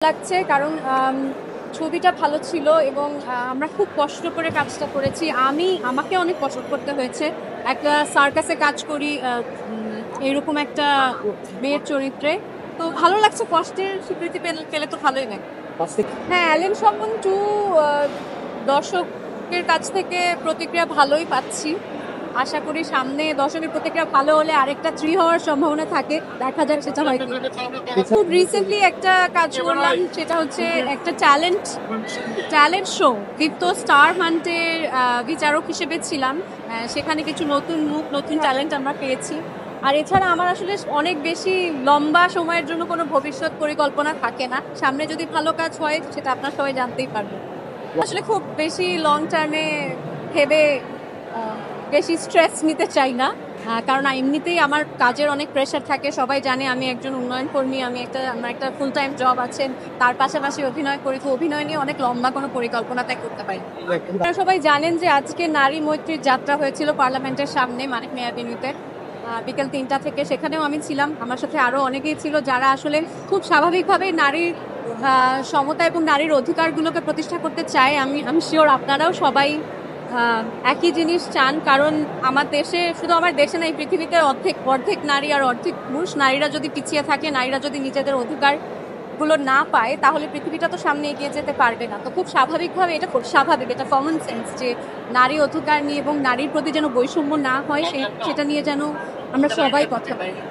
লাগছে কারণ ছবিটা ভালো ছিল এবং আমরা খুব কষ্ট করে কাজটা করেছি। আমাকে অনেক কষ্ট করতে হয়েছে। একটা সার্কাসে কাজ করি এরকম একটা মেয়ের চরিত্রে। তো ভালো লাগছে, কষ্টের স্বীকৃতি পেলে তো ভালোই লাগে। হ্যাঁ, অ্যালেন সমন 2 আ দর্শকের কাছ থেকে প্রতিক্রিয়া ভালোই পাচ্ছি। আশা করি সামনে দর্শকের প্রতিক্রিয়া ভালো হলে আরেকটা 3 হওয়ার সম্ভাবনা থাকে। দেখা যাক সেটা হয় কিনা। খুব রিসেন্টলি একটা কাজ করলাম, সেটা হচ্ছে একটা ট্যালেন্ট শো দীপ্ত স্টার হান্টের বিচারক হিসেবে ছিলাম। সেখানে কিছু নতুন মুখ, নতুন ট্যালেন্ট আমরা পেয়েছি। আর এছাড়া আমার আসলে অনেক বেশি লম্বা সময়ের জন্য কোনো ভবিষ্যৎ পরিকল্পনা থাকে না। সামনে যদি ভালো কাজ হয় সেটা আপনারা সবাই জানতেই পারবেন। আসলে খুব বেশি লং টার্মে ভেবে বেশি স্ট্রেস নিতে চাই না। কারণ এমনিতেই আমার কাজের অনেক প্রেশার থাকে। সবাই জানে আমি একজন উন্নয়ন কর্মী। আমার একটা ফুল টাইম জব আছে। তার পাশাপাশি অভিনয় করি। তো অভিনয় নিয়ে অনেক লম্বা কোনো পরিকল্পনা তাই করতে পারি। আপনারা সবাই জানেন যে আজকে নারী মৈত্রীর যাত্রা হয়েছিল পার্লামেন্টের সামনে মানিক মিয়া এভিনিউতে বিকেল ৩টা থেকে। সেখানেও আমি ছিলাম। আমার সাথে আরো অনেকেই ছিল যারা আসলে খুব স্বাভাবিকভাবেই নারীর সমতা এবং নারীর অধিকারগুলোকে প্রতিষ্ঠা করতে চায়। আমি শিওর আপনারাও সবাই একই জিনিস চান। কারণ আমার দেশে, শুধু আমার দেশে না, এই পৃথিবীতে অর্ধেক নারী আর অর্ধেক পুরুষ। নারীরা যদি পিছিয়ে থাকে, নারীরা যদি নিজেদের অধিকারগুলো না পায়, তাহলে পৃথিবীটা তো সামনে এগিয়ে যেতে পারবে না। তো খুব স্বাভাবিকভাবে, এটা খুব স্বাভাবিক, এটা কমন সেন্স যে নারী অধিকার নিয়ে এবং নারীর প্রতি যেন বৈষম্য না হয় সেটা নিয়ে যেন আমরা সবাই কথা বলি।